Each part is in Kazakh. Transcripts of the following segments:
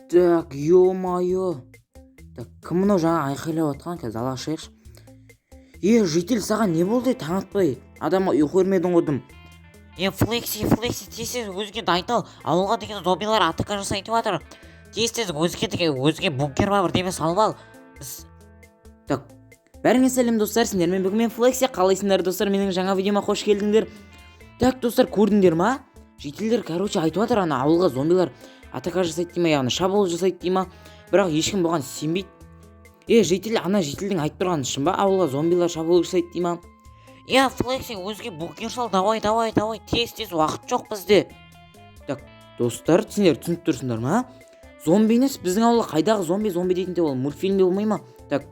Так, ё-моё. Так, кім мынау жаңа айқайлап отқан? Қазір далаға шығайықшы. Житель, саған не болды? Таң атпай. Адамға ұйқы көрмедің ғой дым. Флекси, тез өзгені айтал. Ауылға деген зомбилар атака жасайтып жатыр. Тез өзге бункер бар бірдеме салып ал. Так, бәріңе сәлем достар, сендермен бүгін мен Флекси. Қалайсыңдар достар? Менің жаңа видеома қош келдіңдер. Так, достар, көрдіңдер ма? Жителдер, айтып жатыр, ана ауылға зомбилар атака жасайды дейма, яғни шабуыл жасайды дейма. Бірақ ешкім бұған сенбейді. Житель, ана жителдің айтып тұрғаны шын ба? Ауылға зомбилар шабуыл жасайды дейма. Флекси, өзге бункер сал, давай, тез, уақыт жоқ бізде. Так, достар, сендер түсініп тұрсыңдар ма? Зомби емес, біздің ауылға қайдағы зомби дейтінде ол мультфильмде болмай ма? Так,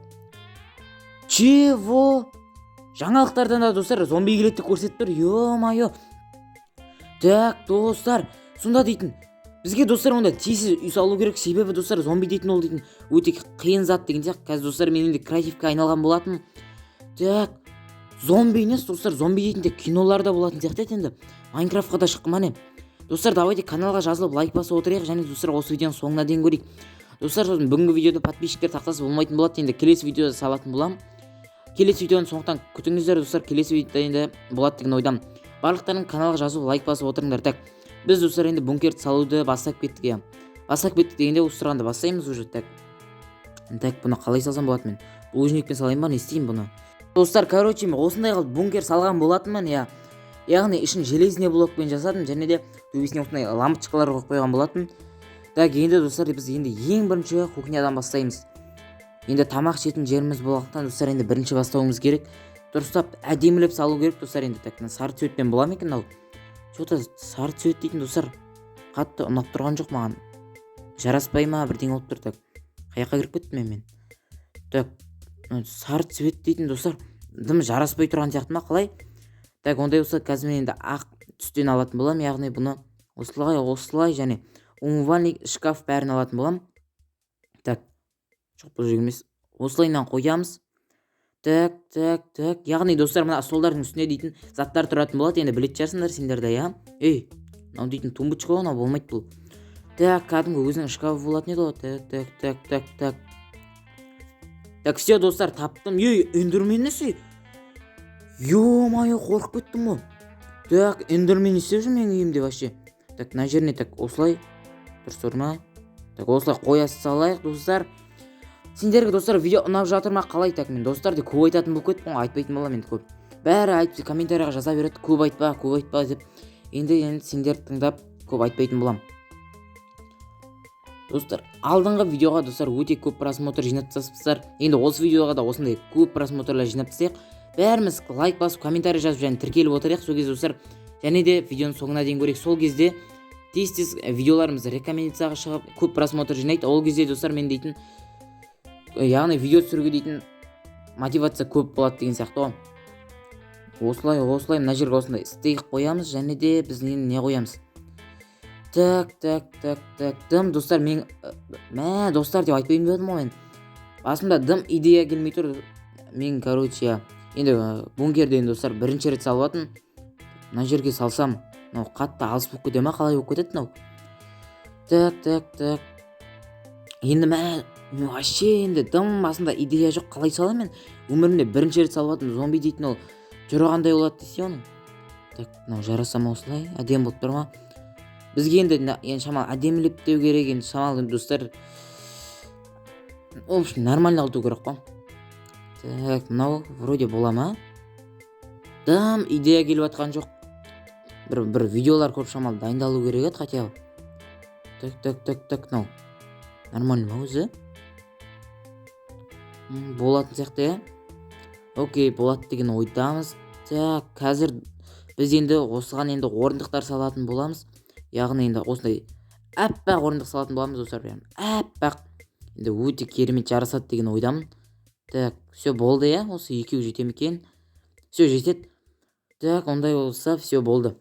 чего? Жаңалықтардан да достар зомби келеді көрсетіп тұр. Ё-моё. Так, достар, сонда дейтін. Бізге достар онда тезіз үй салу керек, себебі достар зомби дейтін ол дейтін өте қиын зат деген сияқты. Қазір достар мен енді креативке айналған болатын. Так, зомби емес достар, зомби дейтінде киноларда болатын сияқты енді. Майнкрафтқа да шыққан мане. Достар, давайте каналға жазылып лайк басып отырайық, және достар осы видеоның соңына дейін көрейік. Достар, бүгінгі видеода подписчиктер тақтасы болмайтын болады, енді келесі видеода салатын болам. Келесі видеоны сондықтан күтіңіздер достар, келесі видеода енді болады деген ойдам. Барлықтарың каналға жазып лайк басып отырыңдар. Так, біз достар енді бункерді салуды бастап кеттік. Бастап кеттік дегенде осы тұрғанда бастаймыз уже. Так, бұны қалай салсам болады мен? Булыжникпен салайын ба, не істеймін бұны? Достар, мен осындай қылып бункер салған болатынмын, яғни ішін железіне блокпен жасадым, және де төбесіне осындай лампочкалар қойып қойған болатын. Так, енді достар, біз енді ең бірінші кухнядан бастаймыз. Енді тамақ ішетін жеріміз болғандықтан достар, енді бірінші бастауымыз керек. Дұрыстап әдемілеп салу керек достар. Енді так, сары цветпен бола ма екен ал? Что-то сары цвет дейтін достар қатты ұнап тұрған жоқ маған. Жараспай ма, бірдеңе болып тұр. Так, қаяққа кіріп кеттім мен? Так, сары цвет дейтін достар дым жараспай тұрған сияқты ма, қалай? Так, ондай болса қазір мен енді ақ түстен алатын болам, яғни бұны осылай және умывальник, шкаф бәрін алатын болам. Так, жоқ, бұл жерге емес, осылайынан қоямыз. Так, яғни достар, мына столдардың үстіне дейтін заттар тұратын болады, енді білетін шығарсыңдар сендер де, мынау дейтін тумбочка ғой, мынау болмайды бұл. Так, кәдімгі өзінің шкафы болатын еді ғой. Так, все достар, таптым. Эндермен несі? Ё-моё, қорқып кеттім ғой. Так, эндермен не істеп жүр менің үйімде вообще? Так, мына жеріне так осылай дұрыс ма? Так, осылай қоя салайық достар. Сендерге достар видео ұнап жатыр ма, қалай? Так, мен достар деп көп айтатын болып кеттім ғой, айтпайтын болам енді көп. Бәрі айтып комментарияға жаза береді, көп айтпа деп. Енді сендерді тыңдап көп айтпайтын болам. Достар, алдыңғы видеоға достар өте көп просмотр жинатсыздар. Енді осы видеоға да осындай көп просмотрлар жинатсақ, бәріміз лайк басып, комментарий жазып және тіркеліп отырайық. Сол кезде достар, және де видеоның соңына дейін көрейік. Сол кезде тез видеоларымыз рекомендацияға шығып, көп просмотр жинайды. Ол кезде достар мен дейтін, яғни видео түсіруге дейтін мотивация көп болады деген сияқты ғой. Осылай мына жерге осындай стейк қоямыз, және де біз не қоямыз? Так, дым достар, мен достар деп айтпайын дедім ғой мен. Басымда дым идея келмей тұр. Мен енді бункерден достар бірінші рет салып атын. Мына жерге салсам, мынау қатты алыс болып кете ма, қалай болып кетеді мынау? Так. Енді вообще енді дым басында идея жоқ, қалай салам мен? Өмірімде бірінші рет салып атын, зомби дейтін ол жүрғандай болады десе оның. Так, мынау жараса ма осылай? Әдем болып тұр ма? Бізге енді шамал әдемілеп деу керек, енді шамал достар. В общем, нормально қылу керек қой. Так, мынау вроде бола ма? Дым идея келіп атқан жоқ. Бір видеолар көріп шамал дайындалу керек еді хотя бы. Так, мынау нормально ма өзі? Болатын сияқты, Окей, болады деген ойдамыз. Так, қазір біз енді осыған енді орындықтар салатын боламыз. Яғни енді осындай әппақ орындық салатын боламыз достар. Әппақ. Енді өте керемет жарасады деген ойдамын. Так, все болды осы екеу жете ме екен? Все жетеді. Так, ондай болса все болды.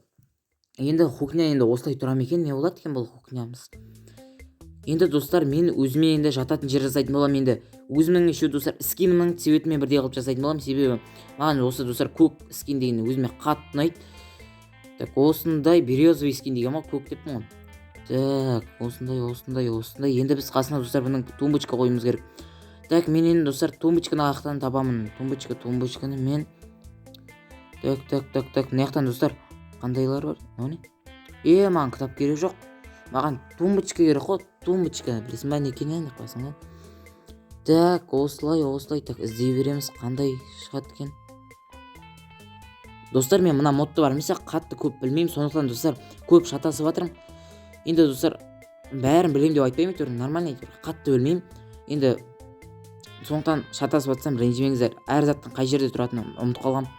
Енді кухня енді осылай тұра ма екен? Не болады екен бұл кухнямыз? Енді достар, мен өзіме енді жататын жер жасайтын болам. Енді өзімнің еще достар скинімнің цветімен бірдей қылып жасайтын болам. Себебі маған осы достар көк скин деген өзіме қатты ұнайды. Так, осындай березовый скин деген ма, көк деппін ғой. Так, осындай. Енді біз қасына достар бұның тумбочка қоюымыз керек. Так, мен енді достар тумбочканы аяқтан табамын. Тумбочканы мен. Так. Мына жақтан достар қандайлар бар? Міне. Маған кітап керек жоқ. Маған тумбочка керек қой. Тумбочка. Білесің ба не екенін деп қойсаң. Так, осылай. Так, іздей береміз. Қандай шығады екен? Достар, мен мына модты бар емес, қатты көп білмеймін. Сондықтан достар, көп шатасып жатырмын. Енді достар, бәрін білемін деп айтпаймын, әйтеуір нормально әйтеуір. Қатты білмеймін. Енді сондықтан шатасып жатсам ренжімеңіздер. Әр заттың қай жерде тұратынын ұмытып қалғам.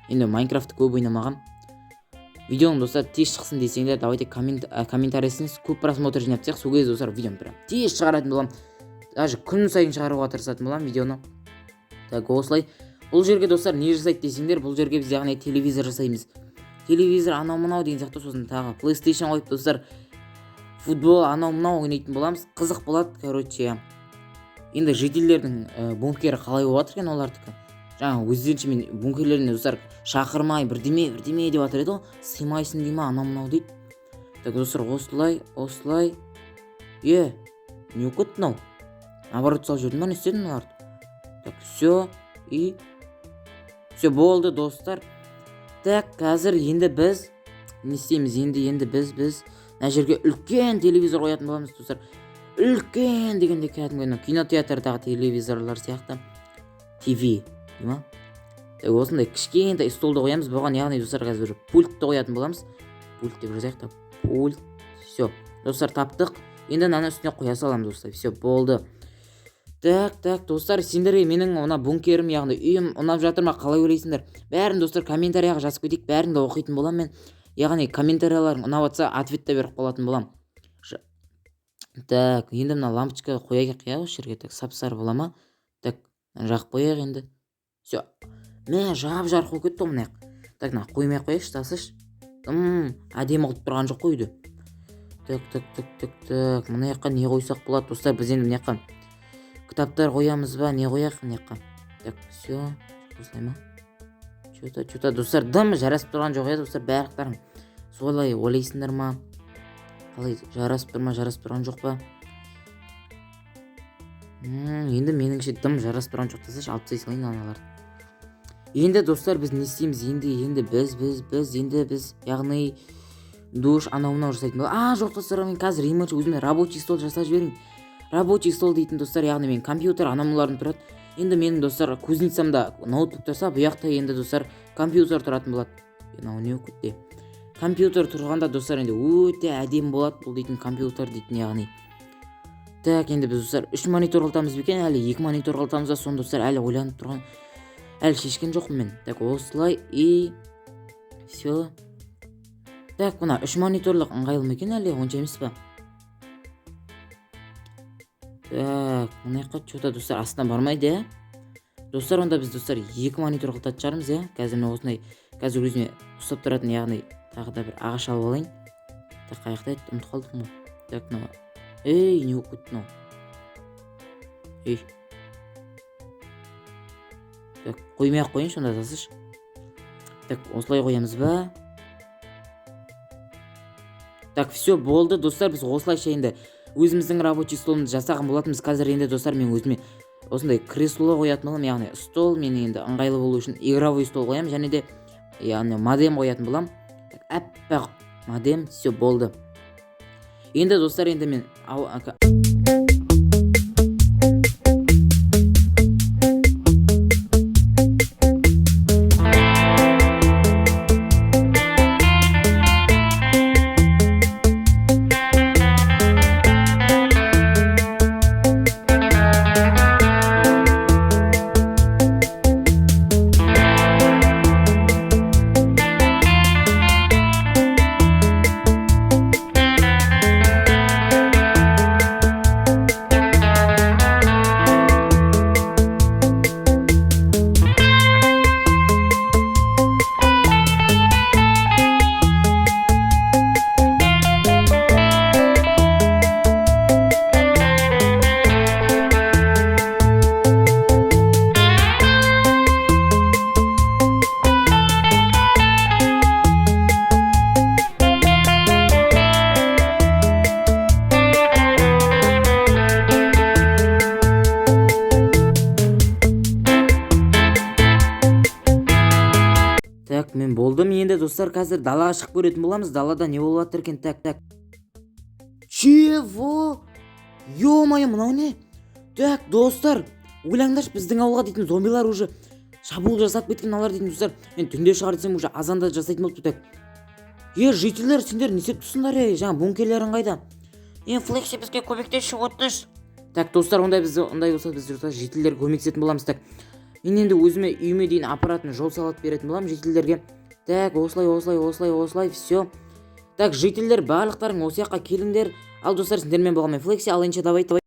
Енді Майнкрафтты көп ойнамаған. Видеоның достар тез шықсын десеңдер, давайте комментарийсіңіз, көп просмотр жинап тек, сол кезде достар видеоны прям тез шығаратын боламын. Даже күн сайын шығаруға тырысатын боламын видеоны. Так, осылай. Бұл жерге достар не жасайды десеңдер, бұл жерге біз яғни телевизор жасаймыз. Телевизор анау-мынау деген сияқты, сосын тағы PlayStation қойып достар футбол анау-мынау ойнайтын боламыз. Қызық болады, короче. Енді жителердің бункері қалай болып жатыр екен олардікі. Жаңа өздерінше мен бункерлеріне достар шақырмай бірдеме деп жатыр еді ғой. Сыймайсың дей ма анау-мынау дейді. Так, достар осылай. Не оқыт мынау? Наоборот салып жүрдім ба, не істедім оларды? Так, все болды достар. Так, қазір енді біз не істейміз? Енді біз мына жерге үлкен телевизор қоятын боламыз достар. Үлкен дегенде кәдімгі кинотеатрдағы телевизорлар сияқты. TV, дейма? Так, осындай кішкентай столды қоямыз. Бұған яғни достар қазір пультті қоятын боламыз. Пульт деп жазайық та. Пульт. Все. Достар, таптық. Енді мынаны үстіне қоя саламыз достар. Все болды. Так, достар, сендерге менің мына бункерім, яғни үйім ұнап жатыр ма, қалай ойлайсыңдар? Бәрін достар комментарияға жазып кетейік, бәрін де оқитын боламын мен. Яғни комментарияларың ұнап жатса, ответ та беріп қалатын боламын. Так, енді мына лампочка қояйық осы жерге. Так, сап-сары бола ма? Так, жағып қояйық енді. Все. Мә, жап-жарық болып кетті мына жақ. Так, қоймай қояйықшы, тасыш. Әдемі қылып тұрған жоқ қойды. Так, мына жаққа не қойсақ болады достар? Біз енді мына жаққа кітаптар қоямыз ба, не қояқ мына жаққа? Так, все. Осылай ма? Че-то достар, дым жарасып тұрған жоқ еді достар, бәріқтарың. Солай ойлайсыңдар ма? Қалай жарасып тұрған жоқ па? Енді меніңше дым жарасып тұрған жоқ десеш, алып тастай салайын аналарды. Енді достар, біз не істейміз? Енді біз яғни душ анау-мынау жасайтын болады. Жоқ достар, мен қазір өзіме рабочий стол жасап жіберейін. Рабочий стол дейтін достар, яғни мен компьютер анау-мынаулардың тұрады. Енді менің достар кузницамда ноутбук тұрса, бұл жақта енді достар компьютер тұратын болады. Не өкітте. Компьютер тұрғанда достар енді өте әдемі болады бұл дейтін компьютер дейтін яғни. Так, енді біз достар 3 монитор қылтамыз бекен, әлі 2 монитор қылтамыз да, соны достар әлі ойланып тұрған. Әлі шешкен жоқпын мен. Так, осылай все. Так, мына 3 мониторлық ыңғайлы ма екен әлі, онша емес па? Так, мына жаққа че-то достар астына бармайды, Достар, онда біз достар 2 монитор қылтатын шығармыз, Қазір мен осындай, қазір өзіме ұстап тұратын, яғни тағы да бір ағаш алып алайын. Так, қаяқта еді, ұмытып қалдым ғой. Так, мына. Не болып кетті мынау? Так, қоймай-ақ қойыншы, онда тасыш. Так, осылай қоямыз ба? Так, все болды достар, біз осылайша енді өзіміздің рабочий столымызды жасаған болатынбыз. Қазір енді достар, мен өзіме осындай кресло қоятын болам, яғни стол, мен енді ыңғайлы болу үшін игровой стол қоям, және де яғни модем қоятын болам. Әппақ модем, все болды. Енді достар, енді мен енді достар қазір далаға шығып көретін боламыз. Далада не болып жатыр екен? Так. Чего? Ё-моё, мынау не? Так, достар, ойлаңдаршы, біздің ауылға дейтін зомбилар уже шабуыл жасап кеткен алар дейтін достар. Мен түнде шығар десем уже азанда жасайтын болыпты. Так. Жителер, сендер не істеп тұрсыңдар? Жаңа бункерлерің қайда? Флекси бізге көмектесші өтініш. Так, достар, ондай болса біз жителерге көмектесетін боламыз. Так. Мен енді өзіме үйіме дейін апаратын жол салып беретін боламын жителерге. Так, осылай, все. Так, жителер барлықтарың осы жаққа келіңдер. Ал достар, сендермен болған мен Флекси, ал енді давай.